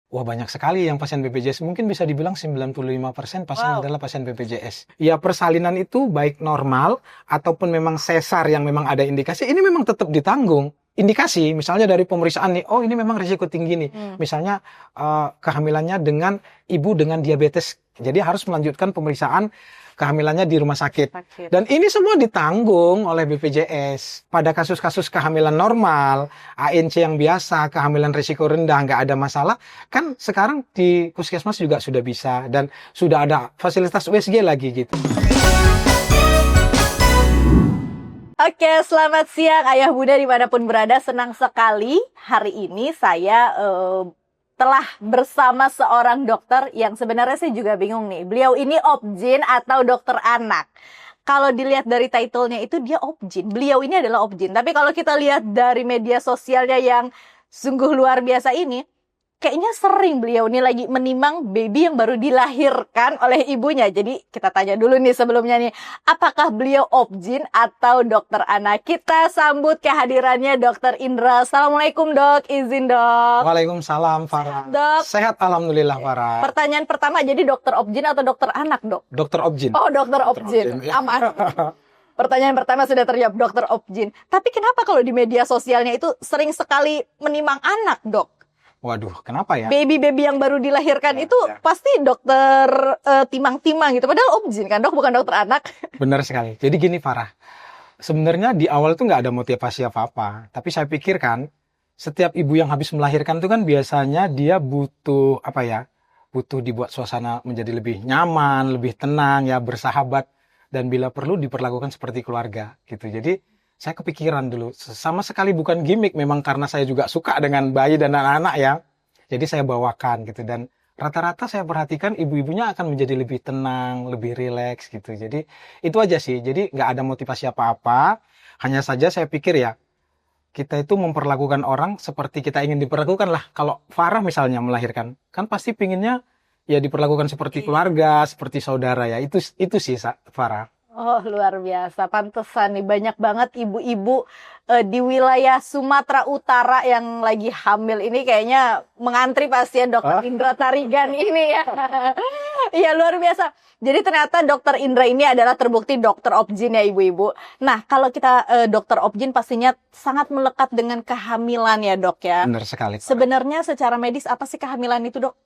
Wah, banyak sekali yang pasien BPJS. Mungkin bisa dibilang 95% pasien Wow. adalah pasien BPJS. Ya, persalinan itu baik normal ataupun memang sesar yang memang ada indikasi, ini memang tetap ditanggung. Indikasi, misalnya dari pemeriksaan nih, oh ini memang risiko tinggi nih. Misalnya kehamilannya dengan ibu dengan diabetes. Jadi harus melanjutkan pemeriksaan kehamilannya di rumah sakit. Dan ini semua ditanggung oleh BPJS. Pada kasus-kasus kehamilan normal, ANC yang biasa, kehamilan risiko rendah, nggak ada masalah, kan sekarang di puskesmas juga sudah bisa. Dan sudah ada fasilitas USG lagi gitu. Oke, selamat siang Ayah Bunda dimanapun berada. Senang sekali hari ini saya telah bersama seorang dokter yang sebenarnya saya juga bingung nih. Beliau ini obgyn atau dokter anak. Kalau dilihat dari title-nya itu dia obgyn. Beliau ini adalah obgyn. Tapi kalau kita lihat dari media sosialnya yang sungguh luar biasa ini, kayaknya sering beliau ini lagi menimang baby yang baru dilahirkan oleh ibunya. Jadi kita tanya dulu nih sebelumnya nih, apakah beliau obgyn atau dokter anak? Kita sambut kehadirannya Dokter Indra. Assalamualaikum dok, izin dok. Waalaikumsalam Farah. Dok. Sehat alhamdulillah Farah. Pertanyaan pertama, jadi dokter obgyn atau dokter anak dok? Dokter obgyn. Oh dokter obgyn, ya. aman. Pertanyaan pertama sudah terjawab, dokter obgyn. Tapi kenapa kalau di media sosialnya itu sering sekali menimang anak dok? Waduh, kenapa ya? Baby-baby yang baru dilahirkan itu pasti dokter timang-timang gitu. Padahal obgyn kan dok, bukan dokter anak. Benar sekali. Jadi gini Farah, sebenarnya di awal tuh nggak ada motivasi apa-apa. Tapi saya pikir kan, setiap ibu yang habis melahirkan tuh kan biasanya dia butuh apa ya? Butuh dibuat suasana menjadi lebih nyaman, lebih tenang ya, bersahabat. Dan bila perlu diperlakukan seperti keluarga gitu. Jadi saya kepikiran dulu, sama sekali bukan gimmick, memang karena saya juga suka dengan bayi dan anak-anak ya. Jadi saya bawakan gitu, dan rata-rata saya perhatikan ibu-ibunya akan menjadi lebih tenang, lebih rileks gitu. Jadi itu aja sih, jadi nggak ada motivasi apa-apa, hanya saja saya pikir ya, kita itu memperlakukan orang seperti kita ingin diperlakukan lah. Kalau Farah misalnya melahirkan, kan pasti pinginnya ya diperlakukan seperti keluarga, seperti saudara ya, itu sih Farah. Oh luar biasa, pantesan nih banyak banget ibu-ibu di wilayah Sumatera Utara yang lagi hamil ini kayaknya mengantri pasien dokter Indra Tarigan ini ya. Iya luar biasa. Jadi ternyata dokter Indra ini adalah terbukti dokter obgyn ya ibu-ibu. Nah kalau kita dokter obgyn pastinya sangat melekat dengan kehamilan ya dok ya. Benar sekali. Sebenarnya secara medis apa sih kehamilan itu dok?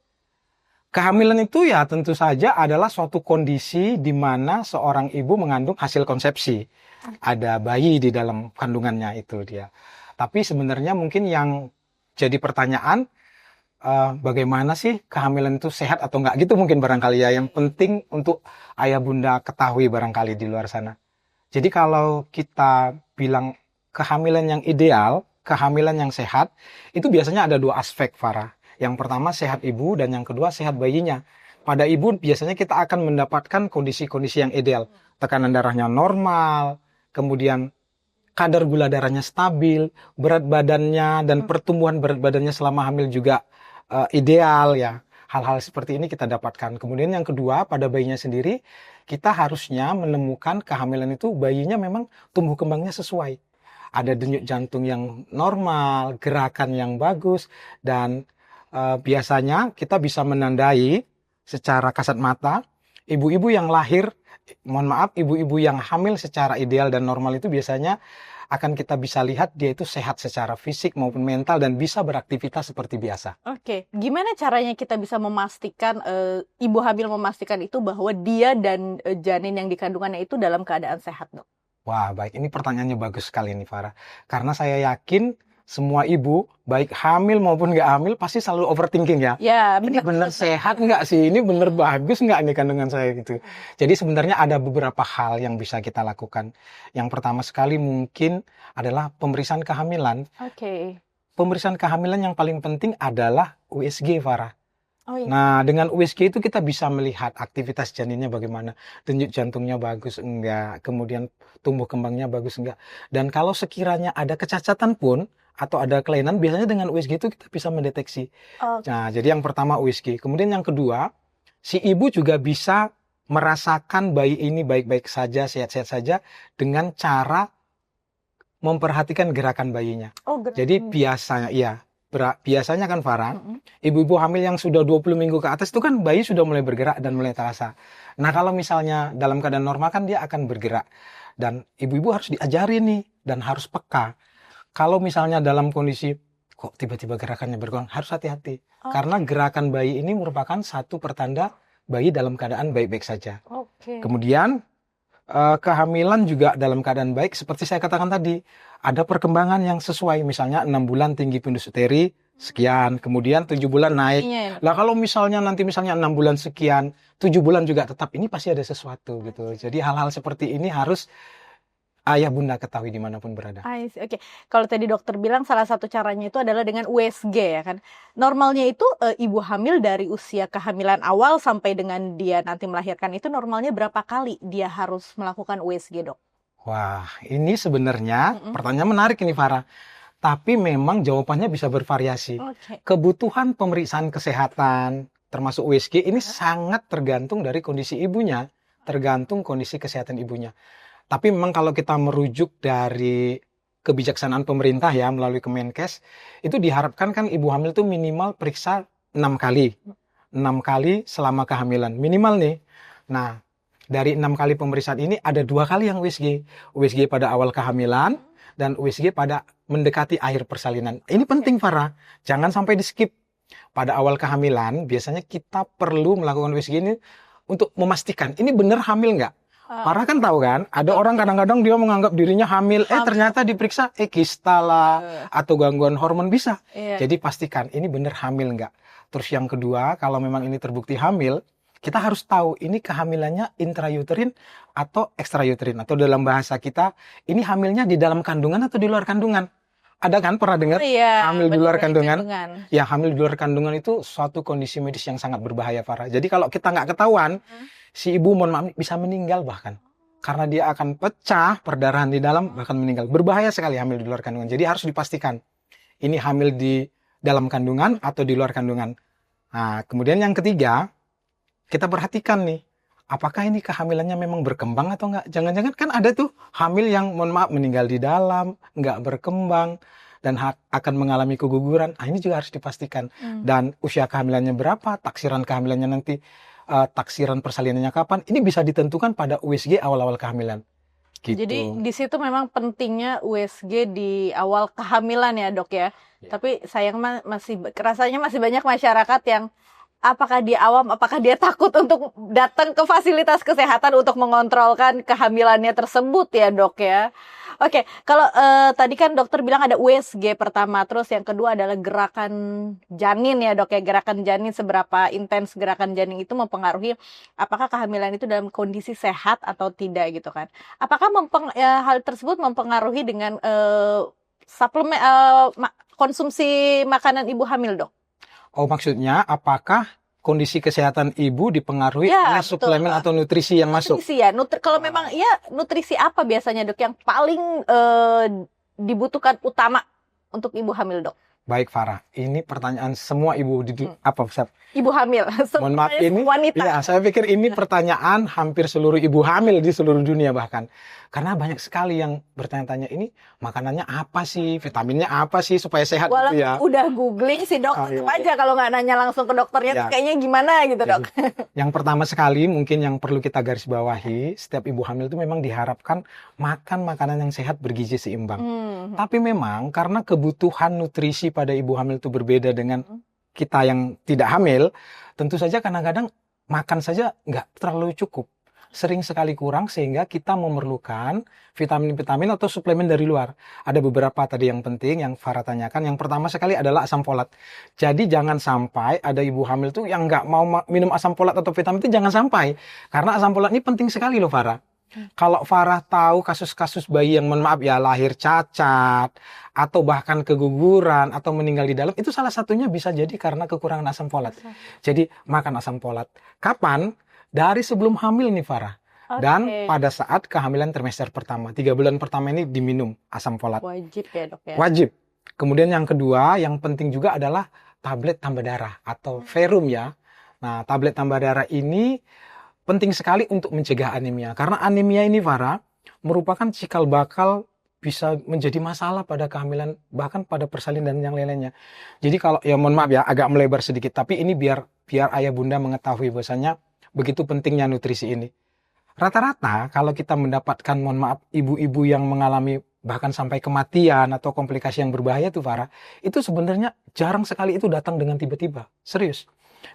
Kehamilan itu ya tentu saja adalah suatu kondisi di mana seorang ibu mengandung hasil konsepsi. Ada bayi di dalam kandungannya itu dia. Tapi sebenarnya mungkin yang jadi pertanyaan, bagaimana sih kehamilan itu sehat atau enggak gitu mungkin barangkali ya. Yang penting untuk ayah bunda ketahui barangkali di luar sana. Jadi kalau kita bilang kehamilan yang ideal, kehamilan yang sehat, itu biasanya ada dua aspek Farah. Yang pertama sehat ibu dan yang kedua sehat bayinya. Pada ibu biasanya kita akan mendapatkan kondisi-kondisi yang ideal. Tekanan darahnya normal, kemudian kadar gula darahnya stabil, berat badannya dan pertumbuhan berat badannya selama hamil juga ideal ya. Hal-hal seperti ini kita dapatkan. Kemudian yang kedua pada bayinya sendiri, kita harusnya menemukan kehamilan itu bayinya memang tumbuh kembangnya sesuai. Ada denyut jantung yang normal, gerakan yang bagus, dan biasanya kita bisa menandai secara kasat mata ibu-ibu yang lahir, mohon maaf, ibu-ibu yang hamil secara ideal dan normal itu biasanya akan kita bisa lihat dia itu sehat secara fisik maupun mental dan bisa beraktivitas seperti biasa. Oke, gimana caranya kita bisa memastikan ibu hamil memastikan itu bahwa dia dan janin yang dikandungannya itu dalam keadaan sehat, dok? Wah, baik, ini pertanyaannya bagus sekali nih Farah. Karena saya yakin semua ibu, baik hamil maupun nggak hamil, pasti selalu overthinking ya. Ya, Ini bener sehat nggak sih? Ini bener bagus nggak nih kandungan saya gitu. Jadi sebenarnya ada beberapa hal yang bisa kita lakukan. Yang pertama sekali mungkin adalah pemeriksaan kehamilan. Oke. Pemeriksaan kehamilan yang paling penting adalah USG, Farah. Oh iya. Nah, dengan USG itu kita bisa melihat aktivitas janinnya bagaimana. Denyut jantungnya bagus enggak, kemudian tumbuh kembangnya bagus enggak. Dan kalau sekiranya ada kecacatan pun, atau ada kelainan, biasanya dengan USG itu kita bisa mendeteksi. Nah, jadi yang pertama USG. Kemudian yang kedua, si ibu juga bisa merasakan bayi ini baik-baik saja, sehat-sehat saja, dengan cara memperhatikan gerakan bayinya. Jadi biasanya, iya, biasanya kan Farah, Mm-mm. ibu-ibu hamil yang sudah 20 minggu ke atas itu kan bayi sudah mulai bergerak dan mulai terasa. Nah, kalau misalnya dalam keadaan normal kan dia akan bergerak. Dan ibu-ibu harus diajari nih dan harus peka. Kalau misalnya dalam kondisi kok tiba-tiba gerakannya berkurang, harus hati-hati. Karena Oke. gerakan bayi ini merupakan satu pertanda bayi dalam keadaan baik-baik saja. Oke. Kemudian kehamilan juga dalam keadaan baik, seperti saya katakan tadi, ada perkembangan yang sesuai, misalnya 6 bulan tinggi pundus uteri sekian, kemudian 7 bulan naik. Iya, ya, Dok. Lah kalau misalnya nanti misalnya 6 bulan sekian, 7 bulan juga tetap, ini pasti ada sesuatu gitu. Jadi hal-hal seperti ini harus ayah bunda ketahui dimanapun berada. I see. Oke, kalau tadi dokter bilang salah satu caranya itu adalah dengan USG ya kan. Normalnya itu ibu hamil dari usia kehamilan awal sampai dengan dia nanti melahirkan itu normalnya berapa kali dia harus melakukan USG, Dok? Wah, ini sebenarnya Mm-mm. pertanyaan menarik ini Farah. Tapi memang jawabannya bisa bervariasi. Oke. Kebutuhan pemeriksaan kesehatan, termasuk USG, ini sangat tergantung dari kondisi ibunya, tergantung kondisi kesehatan ibunya. Tapi memang kalau kita merujuk dari kebijaksanaan pemerintah ya, melalui Kemenkes, itu diharapkan kan ibu hamil itu minimal periksa 6 kali. 6 kali selama kehamilan, minimal nih. Nah, dari 6 kali pemeriksaan ini ada 2 kali yang USG. USG pada awal kehamilan, dan USG pada mendekati akhir persalinan. Ini penting Farah, jangan sampai di skip. Pada awal kehamilan, biasanya kita perlu melakukan USG ini untuk memastikan, ini benar hamil nggak? Farah kan tahu kan, ada orang kadang-kadang dia menganggap dirinya hamil, ternyata diperiksa, kista lah, atau gangguan hormon bisa. Iya. Jadi pastikan, ini benar hamil nggak? Terus yang kedua, kalau memang ini terbukti hamil, kita harus tahu ini kehamilannya intrauterin atau ekstrauterin, atau dalam bahasa kita ini hamilnya di dalam kandungan atau di luar kandungan. Ada kan pernah dengar Iya, hamil di luar benar, kandungan? Ya, hamil di luar kandungan itu suatu kondisi medis yang sangat berbahaya Farah. Jadi kalau kita nggak ketahuan, si ibu mohon maaf bisa meninggal bahkan. Karena dia akan pecah perdarahan di dalam, bahkan meninggal. Berbahaya sekali hamil di luar kandungan. Jadi harus dipastikan ini hamil di dalam kandungan atau di luar kandungan. Nah, kemudian yang ketiga, kita perhatikan nih, apakah ini kehamilannya memang berkembang atau enggak? Jangan-jangan kan ada tuh hamil yang mohon maaf meninggal di dalam, enggak berkembang, dan akan mengalami keguguran. Nah, ini juga harus dipastikan. Dan usia kehamilannya berapa, taksiran kehamilannya nanti, taksiran persalinannya kapan, ini bisa ditentukan pada USG awal-awal kehamilan. Gitu. Jadi di situ memang pentingnya USG di awal kehamilan ya dok ya. Tapi sayang rasanya masih banyak masyarakat yang apakah dia awam, apakah dia takut untuk datang ke fasilitas kesehatan untuk mengontrolkan kehamilannya tersebut ya dok ya. Oke, kalau tadi kan dokter bilang ada USG pertama, terus yang kedua adalah gerakan janin ya dok ya. Gerakan janin, seberapa intens gerakan janin itu mempengaruhi apakah kehamilan itu dalam kondisi sehat atau tidak gitu kan. Apakah hal tersebut mempengaruhi dengan suplemen konsumsi makanan ibu hamil dok? Oh, maksudnya apakah kondisi kesehatan ibu dipengaruhi oleh suplemen atau nutrisi yang masuk? Nutrisi ya. Kalau memang ya nutrisi apa biasanya dok yang paling dibutuhkan utama untuk ibu hamil dok? Baik Farah, ini pertanyaan semua ibu Ibu hamil. Mohon maaf ini wanita. Ya, saya pikir ini pertanyaan hampir seluruh ibu hamil di seluruh dunia bahkan. Karena banyak sekali yang bertanya-tanya ini makanannya apa sih, vitaminnya apa sih supaya sehat gitu ya. Udah googling sih dok, aja kalau nggak nanya langsung ke dokternya kayaknya gimana gitu dok. Yang pertama sekali mungkin yang perlu kita garis bawahi, setiap ibu hamil itu memang diharapkan makan makanan yang sehat bergizi seimbang. Tapi memang karena kebutuhan nutrisi pada ibu hamil itu berbeda dengan kita yang tidak hamil, tentu saja kadang-kadang makan saja nggak terlalu cukup. Sering sekali kurang sehingga kita memerlukan vitamin-vitamin atau suplemen dari luar. Ada beberapa tadi yang penting yang Farah tanyakan. Yang pertama sekali adalah asam folat. Jadi jangan sampai ada ibu hamil tuh yang nggak mau minum asam folat atau vitamin itu jangan sampai. Karena asam folat ini penting sekali loh Farah. Kalau Farah tahu kasus-kasus bayi yang mohon maaf ya lahir cacat atau bahkan keguguran atau meninggal di dalam, itu salah satunya bisa jadi karena kekurangan asam folat. Jadi makan asam folat. Kapan? Dari sebelum hamil nih Farah. Dan pada saat kehamilan trimester pertama. 3 bulan pertama ini diminum asam folat. Wajib ya dok ya? Wajib. Kemudian yang kedua, yang penting juga adalah tablet tambah darah atau Verum ya. Nah, tablet tambah darah ini penting sekali untuk mencegah anemia. Karena anemia ini Farah merupakan cikal bakal bisa menjadi masalah pada kehamilan, bahkan pada persalinan dan yang lain-lainnya. Jadi kalau, ya mohon maaf ya, agak melebar sedikit, tapi ini biar ayah bunda mengetahui bahwasanya begitu pentingnya nutrisi ini. Rata-rata kalau kita mendapatkan, mohon maaf, ibu-ibu yang mengalami bahkan sampai kematian atau komplikasi yang berbahaya tuh Farah, itu sebenarnya jarang sekali itu datang dengan tiba-tiba. Serius.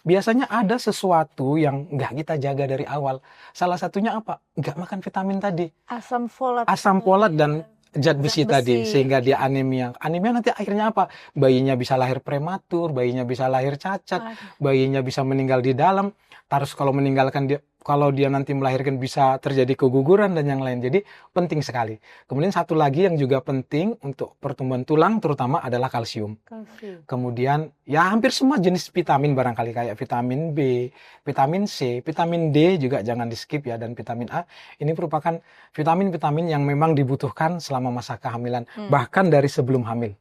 Biasanya ada sesuatu yang nggak kita jaga dari awal. Salah satunya apa? Nggak makan vitamin tadi. Asam folat. Asam folat dan zat besi Zat tadi, besi. sehingga dia anemia. Anemia nanti akhirnya apa? Bayinya bisa lahir prematur, bayinya bisa lahir cacat, Aduh. bayinya bisa meninggal di dalam. Terus kalau meninggalkan dia, kalau dia nanti melahirkan bisa terjadi keguguran dan yang lain. Jadi penting sekali. Kemudian satu lagi yang juga penting untuk pertumbuhan tulang terutama adalah kalsium. Kalsium. Kemudian ya hampir semua jenis vitamin barangkali kayak vitamin B, vitamin C, vitamin D juga jangan di skip ya, dan vitamin A. Ini merupakan vitamin-vitamin yang memang dibutuhkan selama masa kehamilan, bahkan dari sebelum hamil.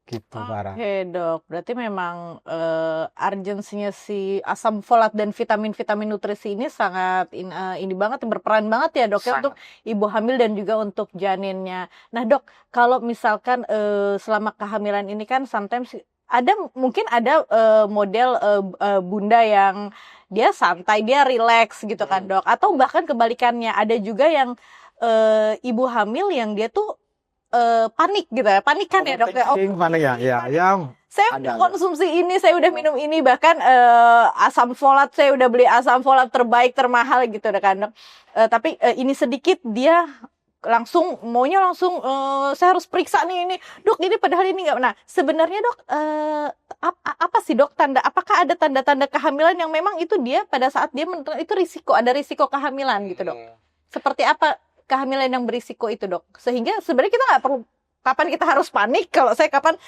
Gitu Farah. Oke dok, berarti memang urgensinya si asam folat dan vitamin-vitamin nutrisi ini sangat ini banget, berperan banget ya dok ya, untuk ibu hamil dan juga untuk janinnya. Nah dok, kalau misalkan selama kehamilan ini kan sometimes mungkin ada model bunda yang dia santai, dia relax gitu kan dok, atau bahkan kebalikannya, ada juga yang ibu hamil yang dia tuh panik gitu ya, panikan ya dok ya. Oh, Panik ya, ya. saya udah konsumsi ini, saya udah minum ini, bahkan asam folat, saya udah beli asam folat terbaik, termahal gitu kan dok. Tapi ini sedikit dia maunya langsung saya harus periksa nih ini dok, ini padahal ini nggak. Nah sebenarnya dok, apa sih dok apakah ada tanda-tanda kehamilan yang memang itu dia pada saat dia itu ada risiko kehamilan gitu dok? Seperti apa kehamilan yang berisiko itu dok, sehingga sebenarnya kita nggak perlu kapan kita harus panik. Kalau saya kapan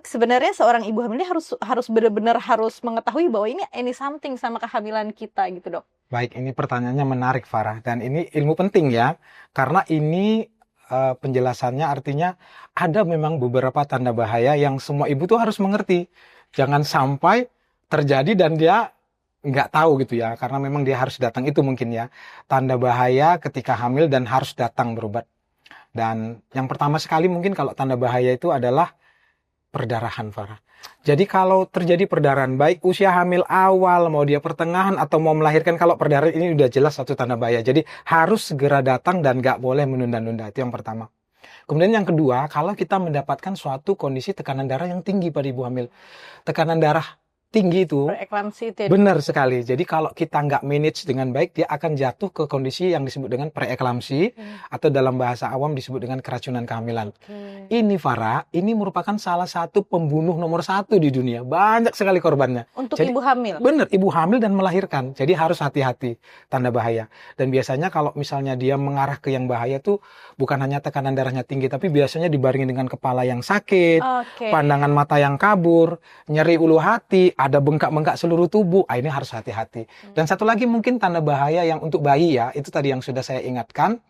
sebenarnya seorang ibu hamil ini harus benar-benar harus mengetahui bahwa ini something sama kehamilan kita gitu dok. Baik, ini pertanyaannya menarik Farah, dan ini ilmu penting ya, karena ini penjelasannya artinya ada memang beberapa tanda bahaya yang semua ibu tuh harus mengerti. Jangan sampai terjadi dan dia nggak tahu gitu ya, karena memang dia harus datang, itu mungkin ya tanda bahaya ketika hamil dan harus datang berobat. Dan yang pertama sekali mungkin kalau tanda bahaya itu adalah perdarahan Farah. Jadi kalau terjadi perdarahan, baik usia hamil awal, mau dia pertengahan atau mau melahirkan, kalau perdarahan ini udah jelas satu tanda bahaya. Jadi harus segera datang dan nggak boleh menunda-nunda, itu yang pertama. Kemudian yang kedua, kalau kita mendapatkan suatu kondisi tekanan darah yang tinggi pada ibu hamil. Tekanan darah tinggi itu Preeklamsi itu ya, benar sekali. Jadi kalau kita nggak manage dengan baik, dia akan jatuh ke kondisi yang disebut dengan preeklamsi, atau dalam bahasa awam disebut dengan keracunan kehamilan. Ini Farah, ini merupakan salah satu pembunuh nomor 1 di dunia. Banyak sekali korbannya. untuk Jadi, ibu hamil. benar, ibu hamil dan melahirkan. Jadi harus hati-hati tanda bahaya. Dan biasanya kalau misalnya dia mengarah ke yang bahaya tuh bukan hanya tekanan darahnya tinggi, tapi biasanya dibarengi dengan kepala yang sakit, Oke. pandangan mata yang kabur, nyeri ulu hati, ada bengkak-bengkak seluruh tubuh. Ini harus hati-hati. Dan satu lagi mungkin tanda bahaya yang untuk bayi ya, itu tadi yang sudah saya ingatkan,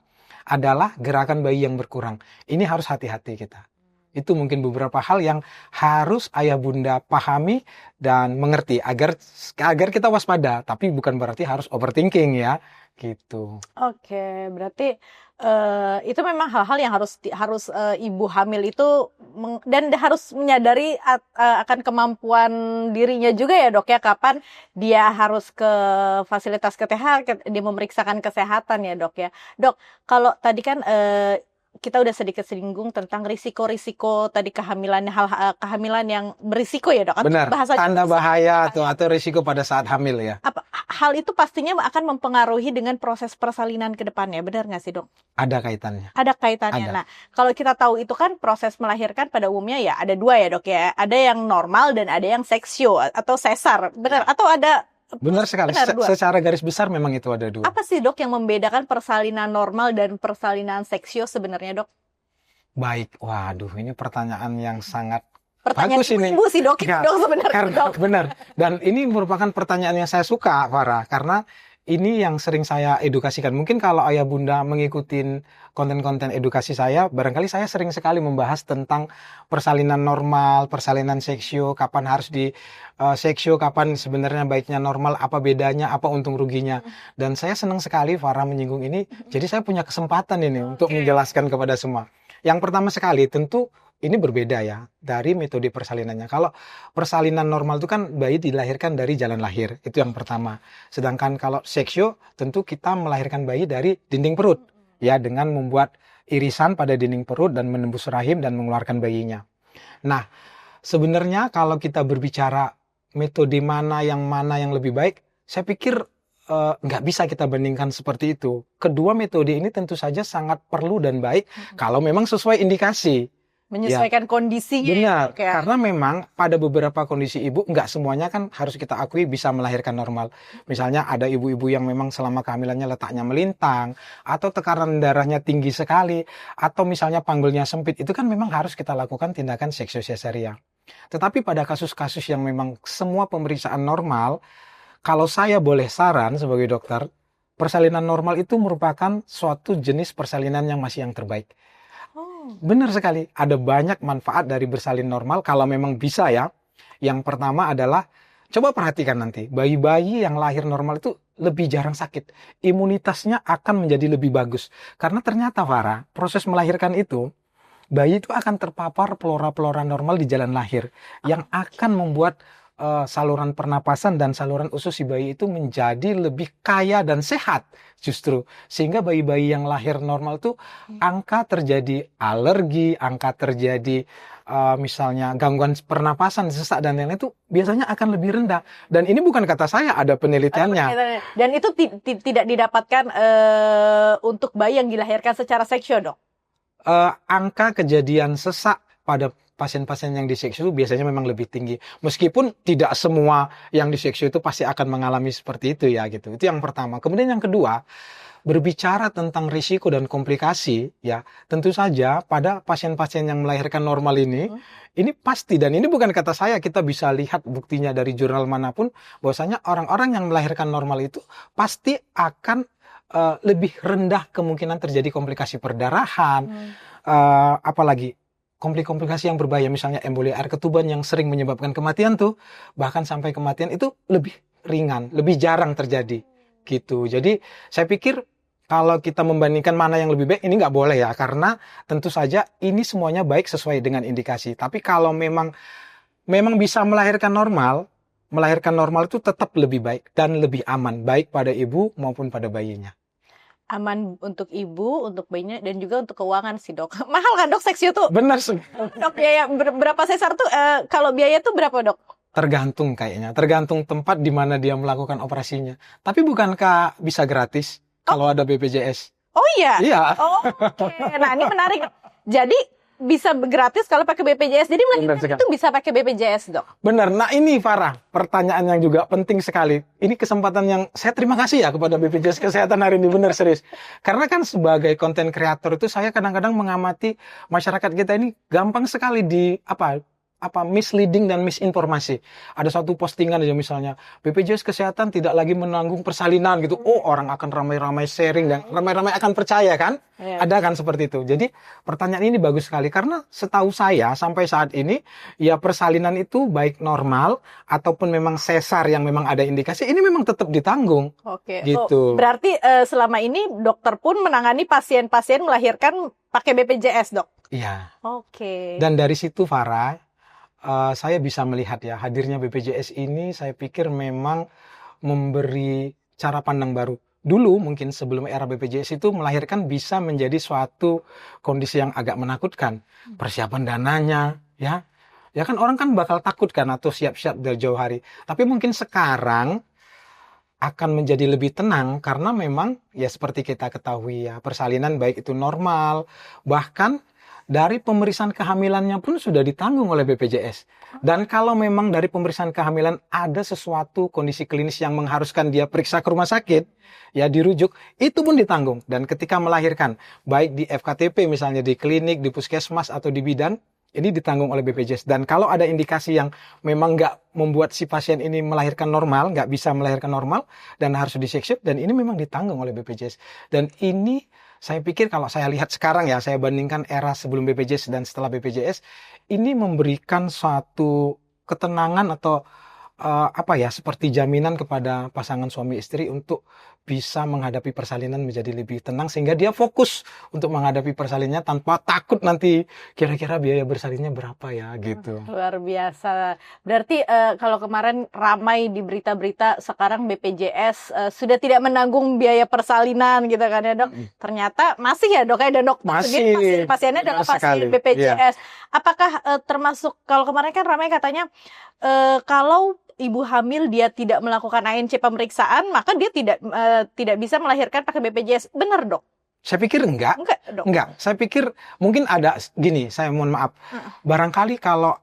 adalah gerakan bayi yang berkurang. Ini harus hati-hati kita. Itu mungkin beberapa hal yang harus ayah bunda pahami dan mengerti agar kita waspada, tapi bukan berarti harus overthinking ya, gitu. Oke, berarti itu memang hal-hal yang harus ibu hamil itu dan harus menyadari akan kemampuan dirinya juga ya dok ya, kapan dia harus ke fasilitas dia memeriksakan kesehatan ya dok ya. Dok, kalau tadi kan kita udah sedikit singgung tentang risiko-risiko tadi kehamilan yang berisiko ya dok. Benar, Bahasanya tanda berisiko. bahaya atau risiko pada saat hamil ya. Hal itu pastinya akan mempengaruhi dengan proses persalinan ke depannya, benar nggak sih dok? Ada kaitannya. Ada kaitannya. Ada. Nah, kalau kita tahu itu kan proses melahirkan pada umumnya ya ada 2 ya dok ya. Ada yang normal dan ada yang seksio atau sesar, benar? Atau ada? Benar sekali. Benar, 2. Secara garis besar memang itu ada 2. Apa sih dok yang membedakan persalinan normal dan persalinan seksio sebenarnya dok? Baik, waduh ini pertanyaan yang sangat Pertanyaan bagus ini. ibu sih dok, Ya, dok sebenarnya karena dok. benar. Dan ini merupakan pertanyaan yang saya suka, Farah, karena ini yang sering saya edukasikan. Mungkin kalau ayah bunda mengikuti konten-konten edukasi saya, barangkali saya sering sekali membahas tentang persalinan normal, persalinan seksio, kapan harus di seksio, kapan sebenarnya baiknya normal, apa bedanya, apa untung ruginya. Dan saya senang sekali Farah menyinggung ini, jadi saya punya kesempatan ini untuk menjelaskan kepada semua. Yang pertama sekali tentu ini berbeda ya dari metode persalinannya. Kalau persalinan normal itu kan bayi dilahirkan dari jalan lahir, itu yang pertama. Sedangkan kalau seksio tentu kita melahirkan bayi dari dinding perut ya dengan membuat irisan pada dinding perut dan menembus rahim dan mengeluarkan bayinya. Nah, sebenarnya kalau kita berbicara metode mana yang lebih baik, saya pikir nggak bisa kita bandingkan seperti itu. Kedua metode ini tentu saja sangat perlu dan baik kalau memang sesuai indikasi. Menyesuaikan kondisinya. Benar, Kayak karena memang pada beberapa kondisi ibu nggak semuanya kan harus kita akui bisa melahirkan normal. Misalnya ada ibu-ibu yang memang selama kehamilannya letaknya melintang, atau tekanan darahnya tinggi sekali, atau misalnya panggulnya sempit, itu kan memang harus kita lakukan tindakan seksio cesarean. Tetapi pada kasus-kasus yang memang semua pemeriksaan normal, kalau saya boleh saran sebagai dokter, persalinan normal itu merupakan suatu jenis persalinan yang masih yang terbaik. Benar sekali, ada banyak manfaat dari bersalin normal kalau memang bisa ya. Yang pertama adalah, coba perhatikan nanti, bayi-bayi yang lahir normal itu lebih jarang sakit. Imunitasnya akan menjadi lebih bagus. Karena ternyata Farah, proses melahirkan itu, bayi itu akan terpapar flora-flora normal di jalan lahir. Yang akan membuat saluran pernapasan dan saluran usus si bayi itu menjadi lebih kaya dan sehat justru. Sehingga bayi-bayi yang lahir normal itu angka terjadi alergi, angka terjadi misalnya gangguan pernapasan, sesak dan lain-lain itu biasanya akan lebih rendah. Dan ini bukan kata saya, ada penelitiannya. Dan itu tidak didapatkan untuk bayi yang dilahirkan secara seksio, Dok? Angka kejadian sesak pada pasien-pasien yang diseksio itu biasanya memang lebih tinggi. Meskipun tidak semua yang diseksio itu pasti akan mengalami seperti itu ya gitu. Itu yang pertama. Kemudian yang kedua, berbicara tentang risiko dan komplikasi ya, tentu saja pada pasien-pasien yang melahirkan normal ini pasti, dan ini bukan kata saya, kita bisa lihat buktinya dari jurnal manapun, bahwasanya orang-orang yang melahirkan normal itu pasti akan lebih rendah kemungkinan terjadi komplikasi perdarahan, apalagi komplikasi yang berbahaya, misalnya emboli air ketuban yang sering menyebabkan kematian tuh, bahkan sampai kematian itu lebih ringan, lebih jarang terjadi gitu. Jadi saya pikir kalau kita membandingkan mana yang lebih baik, ini nggak boleh ya, karena tentu saja ini semuanya baik sesuai dengan indikasi. Tapi kalau memang bisa melahirkan normal itu tetap lebih baik dan lebih aman, baik pada ibu maupun pada bayinya. Aman untuk ibu, untuk bayinya, dan juga untuk keuangan sih, Dok. Mahal kan, Dok, seksio tuh? Benar sih. Dok, biaya berapa sesar tuh? Kalau biaya tuh berapa, Dok? Tergantung kayaknya, tergantung tempat di mana dia melakukan operasinya. Tapi bukankah bisa gratis kalau ada BPJS? Oh iya? Iya. Oh, oke. Nah, ini menarik. Jadi bisa gratis kalau pakai BPJS. Jadi melahirkan itu bisa pakai BPJS, Dok? Benar. Nah ini Farah, pertanyaan yang juga penting sekali. Ini kesempatan yang saya terima kasih ya kepada BPJS Kesehatan hari ini, benar serius. Karena kan sebagai konten kreator itu saya kadang-kadang mengamati masyarakat kita ini gampang sekali misleading dan misinformasi. Ada satu postingan aja misalnya, BPJS Kesehatan tidak lagi menanggung persalinan gitu. Oh, orang akan ramai-ramai sharing dan ramai-ramai akan percaya kan? Yeah. Ada kan seperti itu. Jadi pertanyaan ini bagus sekali karena setahu saya sampai saat ini ya persalinan itu baik normal ataupun memang sesar yang memang ada indikasi ini memang tetap ditanggung. Oke. Gitu. Berarti selama ini dokter pun menangani pasien-pasien melahirkan pakai BPJS, Dok? Iya. Oke. Dan dari situ Farah, saya bisa melihat ya hadirnya BPJS ini saya pikir memang memberi cara pandang baru. Dulu mungkin sebelum era BPJS itu melahirkan bisa menjadi suatu kondisi yang agak menakutkan. Persiapan dananya ya kan orang kan bakal takut kan atau siap-siap dari jauh hari. Tapi mungkin sekarang akan menjadi lebih tenang karena memang ya seperti kita ketahui ya persalinan baik itu normal, bahkan dari pemeriksaan kehamilannya pun sudah ditanggung oleh BPJS. Dan kalau memang dari pemeriksaan kehamilan ada sesuatu kondisi klinis yang mengharuskan dia periksa ke rumah sakit, ya dirujuk, itu pun ditanggung. Dan ketika melahirkan, baik di FKTP misalnya di klinik, di puskesmas atau di bidan, ini ditanggung oleh BPJS. Dan kalau ada indikasi yang memang nggak membuat si pasien ini melahirkan normal, nggak bisa melahirkan normal, dan harus diseksio, dan ini memang ditanggung oleh BPJS. Dan ini saya pikir kalau saya lihat sekarang ya, saya bandingkan era sebelum BPJS dan setelah BPJS, ini memberikan suatu ketenangan atau apa ya, seperti jaminan kepada pasangan suami istri untuk bisa menghadapi persalinan menjadi lebih tenang sehingga dia fokus untuk menghadapi persalinannya tanpa takut nanti kira-kira biaya bersalinnya berapa ya gitu. Luar biasa. Berarti kalau kemarin ramai di berita-berita sekarang BPJS sudah tidak menanggung biaya persalinan gitu kan ya dok. Ternyata masih ya dok ya, dan dokter Masih, sendiri pasiennya adalah benar sekali. pasien BPJS. Apakah termasuk, kalau kemarin kan ramai katanya kalau ibu hamil dia tidak melakukan ANC pemeriksaan maka dia tidak bisa melahirkan pakai BPJS. Benar dok? Saya pikir enggak. Enggak dok. Enggak, saya pikir mungkin ada gini, saya mohon maaf. Barangkali kalau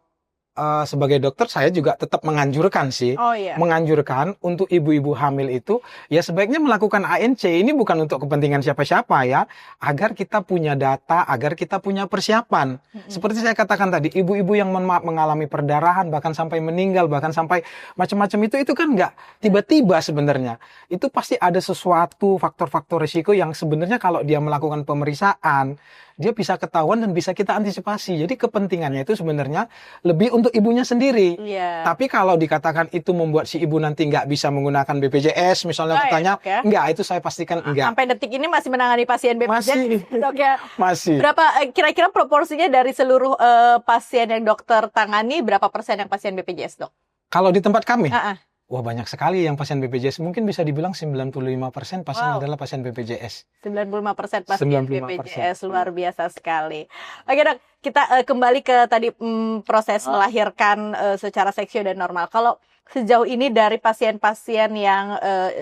sebagai dokter saya juga tetap menganjurkan sih. Oh iya. Menganjurkan untuk ibu-ibu hamil itu ya sebaiknya melakukan ANC. Ini bukan untuk kepentingan siapa-siapa ya, agar kita punya data, agar kita punya persiapan. Seperti saya katakan tadi, ibu-ibu yang mohon maaf mengalami perdarahan, bahkan sampai meninggal, bahkan sampai macam-macam itu kan enggak tiba-tiba sebenarnya. Itu pasti ada sesuatu faktor-faktor risiko yang sebenarnya kalau dia melakukan pemeriksaan, dia bisa ketahuan dan bisa kita antisipasi. Jadi kepentingannya itu sebenarnya lebih untuk ibunya sendiri. Iya. Tapi kalau dikatakan itu membuat si ibu nanti nggak bisa menggunakan BPJS, misalnya Enggak ya, katanya, dok ya? enggak, itu saya pastikan enggak. Sampai detik ini masih menangani pasien BPJS Masih. dok ya. Masih. Berapa kira-kira proporsinya dari seluruh pasien yang dokter tangani, berapa persen yang pasien BPJS dok? Kalau di tempat kami, Ah, ah. wah banyak sekali yang pasien BPJS. Mungkin bisa dibilang 95% pasien Wow. adalah pasien BPJS. 95% pasien 95%. BPJS, luar biasa sekali. Oke dok, kita kembali ke tadi proses melahirkan secara seksio dan normal. Kalau sejauh ini dari pasien-pasien yang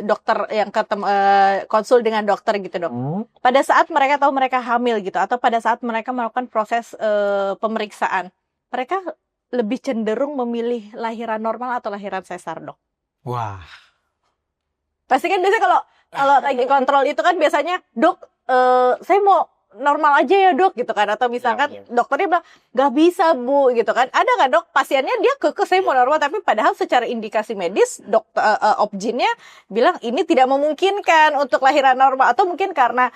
dokter yang konsul dengan dokter gitu dok, pada saat mereka tahu mereka hamil gitu, atau pada saat mereka melakukan proses pemeriksaan, mereka lebih cenderung memilih lahiran normal atau lahiran sesar dok? Wah, Pasti kan biasanya kalau lagi kontrol itu kan biasanya dok, saya mau normal aja ya dok gitu kan, atau misalkan dokternya bilang nggak bisa bu gitu kan. Ada nggak dok pasiennya dia kekeh saya mau normal, tapi padahal secara indikasi medis dokter obgynnya bilang ini tidak memungkinkan untuk lahiran normal, atau mungkin karena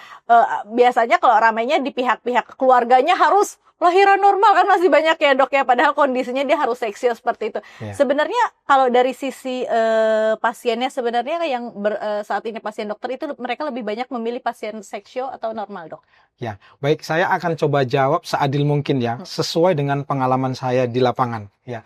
biasanya kalau ramainya di pihak-pihak keluarganya harus lahiran normal kan masih banyak ya dok ya, padahal kondisinya dia harus seksio seperti itu. Sebenarnya kalau dari sisi pasiennya sebenarnya yang saat ini pasien dokter itu mereka lebih banyak memilih pasien seksio atau normal dok? ya, baik, saya akan coba jawab seadil mungkin ya, sesuai dengan pengalaman saya di lapangan. Ya,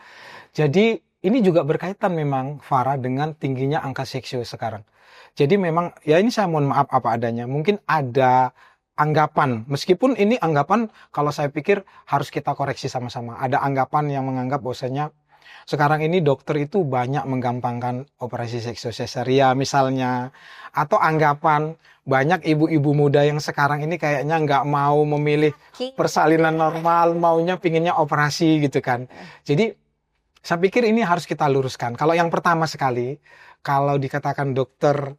jadi ini juga berkaitan memang Farah dengan tingginya angka seksio sekarang. Jadi memang ya ini saya mohon maaf apa adanya. Mungkin ada anggapan, meskipun ini anggapan kalau saya pikir harus kita koreksi sama-sama. Ada anggapan yang menganggap bahwasanya sekarang ini dokter itu banyak menggampangkan operasi seksio-sesaria misalnya, atau anggapan banyak ibu-ibu muda yang sekarang ini kayaknya nggak mau memilih persalinan normal, maunya pinginnya operasi gitu kan. Jadi saya pikir ini harus kita luruskan. Kalau yang pertama sekali, kalau dikatakan dokter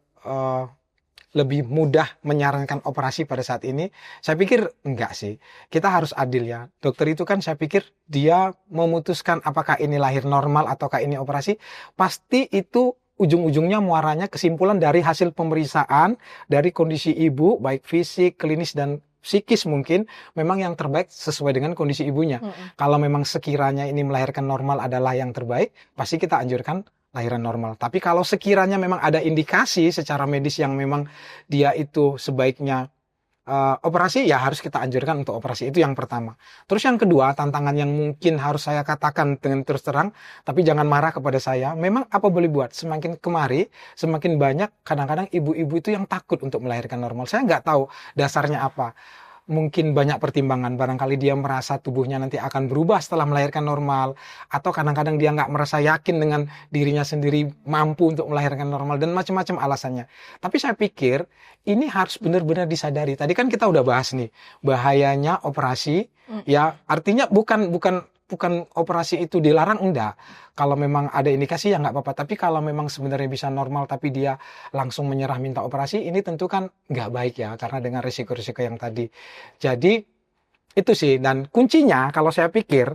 lebih mudah menyarankan operasi pada saat ini, saya pikir enggak sih. Kita harus adil ya. Dokter itu kan saya pikir dia memutuskan apakah ini lahir normal ataukah ini operasi, pasti itu ujung-ujungnya muaranya kesimpulan dari hasil pemeriksaan, dari kondisi ibu, baik fisik, klinis, dan psikis mungkin, memang yang terbaik sesuai dengan kondisi ibunya. Kalau memang sekiranya ini melahirkan normal adalah yang terbaik, pasti kita anjurkan lahiran normal. Tapi kalau sekiranya memang ada indikasi secara medis yang memang dia itu sebaiknya operasi, ya harus kita anjurkan untuk operasi. Itu yang pertama. Terus yang kedua, tantangan yang mungkin harus saya katakan dengan terus terang, tapi jangan marah kepada saya, memang apa boleh buat, semakin kemari, semakin banyak kadang-kadang ibu-ibu itu yang takut untuk melahirkan normal. Saya nggak tahu dasarnya apa. Mungkin banyak pertimbangan, barangkali dia merasa tubuhnya nanti akan berubah setelah melahirkan normal, atau kadang-kadang dia nggak merasa yakin dengan dirinya sendiri mampu untuk melahirkan normal, dan macam-macam alasannya. Tapi saya pikir ini harus benar-benar disadari. Tadi kan kita udah bahas nih bahayanya operasi, ya artinya bukan operasi itu dilarang, enggak. Kalau memang ada indikasi ya nggak apa-apa. Tapi kalau memang sebenarnya bisa normal tapi dia langsung menyerah minta operasi, ini tentu kan nggak baik ya, karena dengan risiko-risiko yang tadi. Jadi itu sih, dan kuncinya kalau saya pikir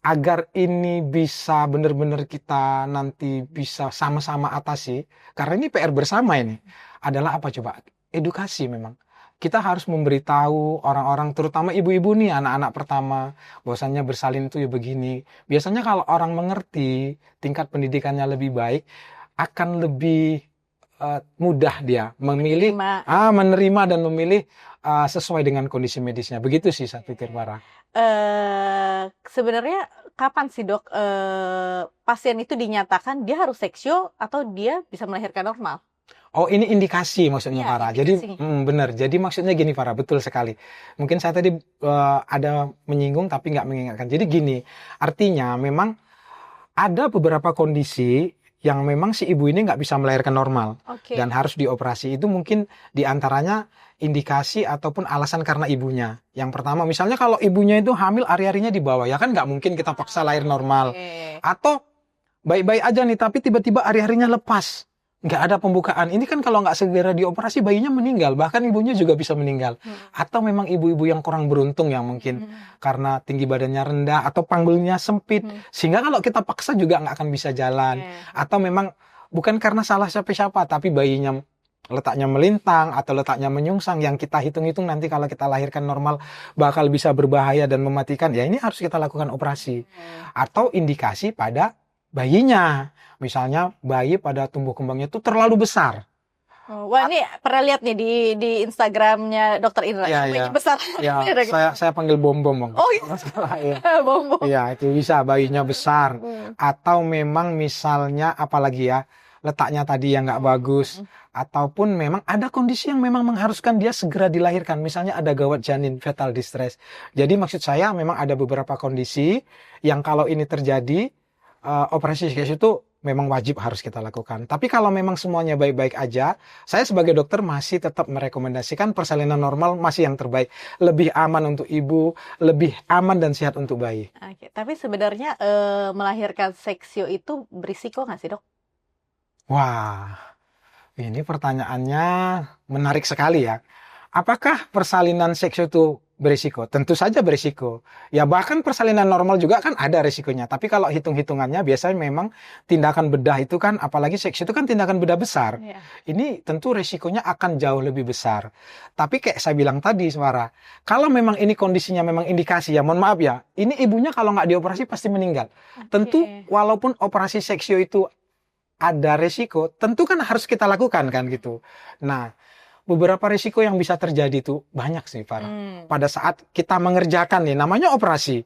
agar ini bisa benar-benar kita nanti bisa sama-sama atasi, karena ini PR bersama ini, adalah apa coba? Edukasi memang. kita harus memberitahu orang-orang, terutama ibu-ibu nih, anak-anak pertama, bahwasannya bersalin itu ya begini. Biasanya kalau orang mengerti, tingkat pendidikannya lebih baik, akan lebih mudah dia memilih, menerima dan memilih sesuai dengan kondisi medisnya. Begitu sih saya pikir, Farah. Sebenarnya kapan sih dok pasien itu dinyatakan dia harus seksio atau dia bisa melahirkan normal? Oh, ini indikasi maksudnya, Iya, Farah. indikasi. Jadi benar. Jadi maksudnya gini, Farah, betul sekali. Mungkin saya tadi ada menyinggung tapi nggak mengingatkan. Jadi gini, artinya memang ada beberapa kondisi yang memang si ibu ini nggak bisa melahirkan normal dan harus dioperasi. Itu mungkin diantaranya indikasi ataupun alasan karena ibunya. Yang pertama, misalnya kalau ibunya itu hamil, ari-arinya di bawah, ya kan nggak mungkin kita paksa lahir normal. Atau baik-baik aja nih, tapi tiba-tiba ari-arinya lepas, nggak ada pembukaan. Ini kan kalau nggak segera dioperasi, bayinya meninggal, bahkan ibunya juga bisa meninggal. Atau memang ibu-ibu yang kurang beruntung yang mungkin karena tinggi badannya rendah atau panggulnya sempit, sehingga kalau kita paksa juga nggak akan bisa jalan. Atau memang bukan karena salah siapa-siapa, tapi bayinya letaknya melintang atau letaknya menyungsang, yang kita hitung-hitung nanti kalau kita lahirkan normal bakal bisa berbahaya dan mematikan, ya ini harus kita lakukan operasi. Atau indikasi pada bayinya, misalnya bayi pada tumbuh kembangnya itu terlalu besar. Wah, ini pernah lihat nih di Instagramnya Dokter Indra, bayinya besar. Ya, saya panggil bom-bom. Oh iya, bom-bom. Ya, itu bisa bayinya besar. Atau memang misalnya apalagi ya, letaknya tadi yang nggak bagus. Ataupun memang ada kondisi yang memang mengharuskan dia segera dilahirkan. Misalnya ada gawat janin, fetal distress. Jadi maksud saya memang ada beberapa kondisi yang kalau ini terjadi, operasi seksio itu memang wajib harus kita lakukan. Tapi kalau memang semuanya baik-baik aja, saya sebagai dokter masih tetap merekomendasikan persalinan normal masih yang terbaik. Lebih aman untuk ibu, lebih aman dan sehat untuk bayi. Oke, tapi sebenarnya melahirkan seksio itu berisiko nggak sih, dok? Wah, ini pertanyaannya menarik sekali ya. Apakah persalinan seksio itu berisiko? Tentu saja berisiko. Ya bahkan persalinan normal juga kan ada risikonya. Tapi kalau hitung-hitungannya biasanya memang tindakan bedah itu kan, apalagi seks itu kan tindakan bedah besar. Ini tentu risikonya akan jauh lebih besar. Tapi kayak saya bilang tadi, Suara, kalau memang ini kondisinya memang indikasi, ya mohon maaf ya, ini ibunya kalau nggak dioperasi pasti meninggal. Tentu walaupun operasi seksio itu ada risiko, tentu kan harus kita lakukan kan gitu. Nah, beberapa risiko yang bisa terjadi itu banyak sih, Farah. Pada saat kita mengerjakan nih, namanya operasi.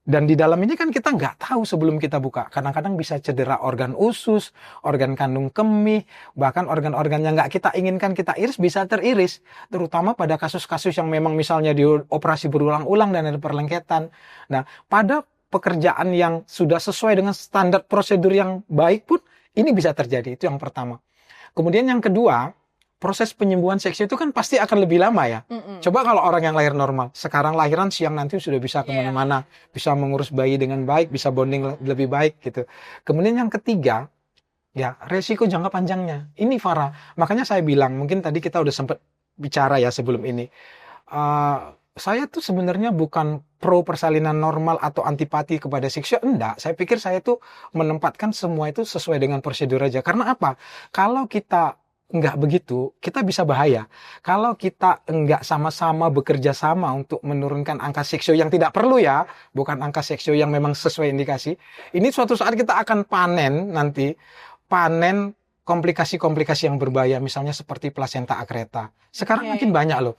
Dan di dalam ini kan kita nggak tahu sebelum kita buka. Kadang-kadang bisa cedera organ usus, organ kandung kemih, bahkan organ-organ yang nggak kita inginkan kita iris bisa teriris. Terutama pada kasus-kasus yang memang misalnya dioperasi berulang-ulang dan ada perlengketan. Nah, pada pekerjaan yang sudah sesuai dengan standar prosedur yang baik pun, ini bisa terjadi. Itu yang pertama. Kemudian yang kedua, proses penyembuhan seksio itu kan pasti akan lebih lama ya. Coba kalau orang yang lahir normal, sekarang lahiran, siang nanti sudah bisa kemana-mana, bisa mengurus bayi dengan baik, bisa bonding lebih baik gitu. Kemudian yang ketiga, ya resiko jangka panjangnya. Ini, Farah, makanya saya bilang, mungkin tadi kita udah sempat bicara ya sebelum ini. Saya tuh sebenarnya bukan pro persalinan normal atau antipati kepada seksio, enggak. Saya pikir saya tuh menempatkan semua itu sesuai dengan prosedur aja. Karena apa? Kalau kita enggak begitu, kita bisa bahaya. Kalau kita enggak sama-sama bekerja sama untuk menurunkan angka seksio yang tidak perlu ya, bukan angka seksio yang memang sesuai indikasi, ini suatu saat kita akan panen nanti, panen komplikasi-komplikasi yang berbahaya, misalnya seperti plasenta akreta. Sekarang makin banyak loh.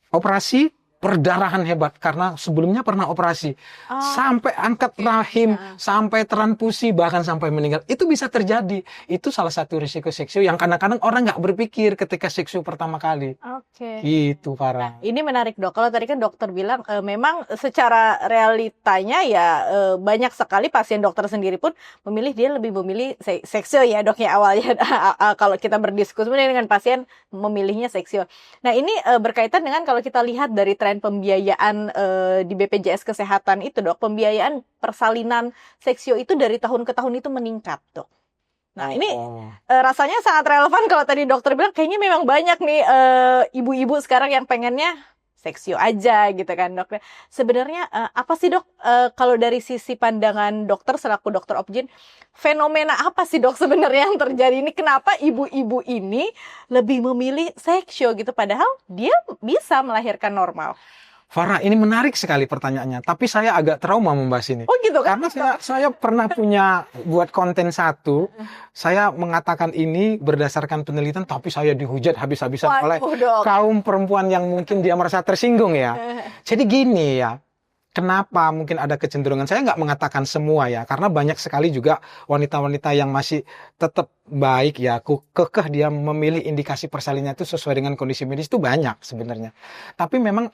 Operasi perdarahan hebat karena sebelumnya pernah operasi, sampai angkat rahim, sampai transfusi, bahkan sampai meninggal. Itu bisa terjadi. Itu salah satu risiko seksio yang kadang-kadang orang nggak berpikir ketika seksio pertama kali. Itu, Farah. Nah, ini menarik, dok. Kalau tadi kan dokter bilang memang secara realitanya ya banyak sekali pasien dokter sendiri pun dia lebih memilih seksio ya, dok, ya awalnya. Kalau kita berdiskusi dengan pasien memilihnya seksio. Nah, ini berkaitan dengan kalau kita lihat dari tren pembiayaan di BPJS Kesehatan itu, dok, pembiayaan persalinan seksio itu dari tahun ke tahun itu meningkat, dok. Nah, ini rasanya sangat relevan kalau tadi dokter bilang kayaknya memang banyak nih ibu-ibu sekarang yang pengennya seksio aja gitu kan dok. Sebenarnya apa sih dok, kalau dari sisi pandangan dokter selaku dokter obgyn, fenomena apa sih dok sebenarnya yang terjadi ini? Kenapa ibu-ibu ini lebih memilih seksio gitu padahal dia bisa melahirkan normal? Farah, ini menarik sekali pertanyaannya. Tapi saya agak trauma membahas ini. Oh gitu kan? Karena saya pernah punya buat konten satu. Saya mengatakan ini berdasarkan penelitian, tapi saya dihujat habis-habisan oleh Dok. kaum perempuan yang mungkin dia merasa tersinggung ya. Jadi gini ya. Kenapa mungkin ada kecenderungan? Saya nggak mengatakan semua ya, karena banyak sekali juga wanita-wanita yang masih tetap baik ya, kekeh dia memilih indikasi persalinan itu sesuai dengan kondisi medis itu banyak sebenarnya. Tapi memang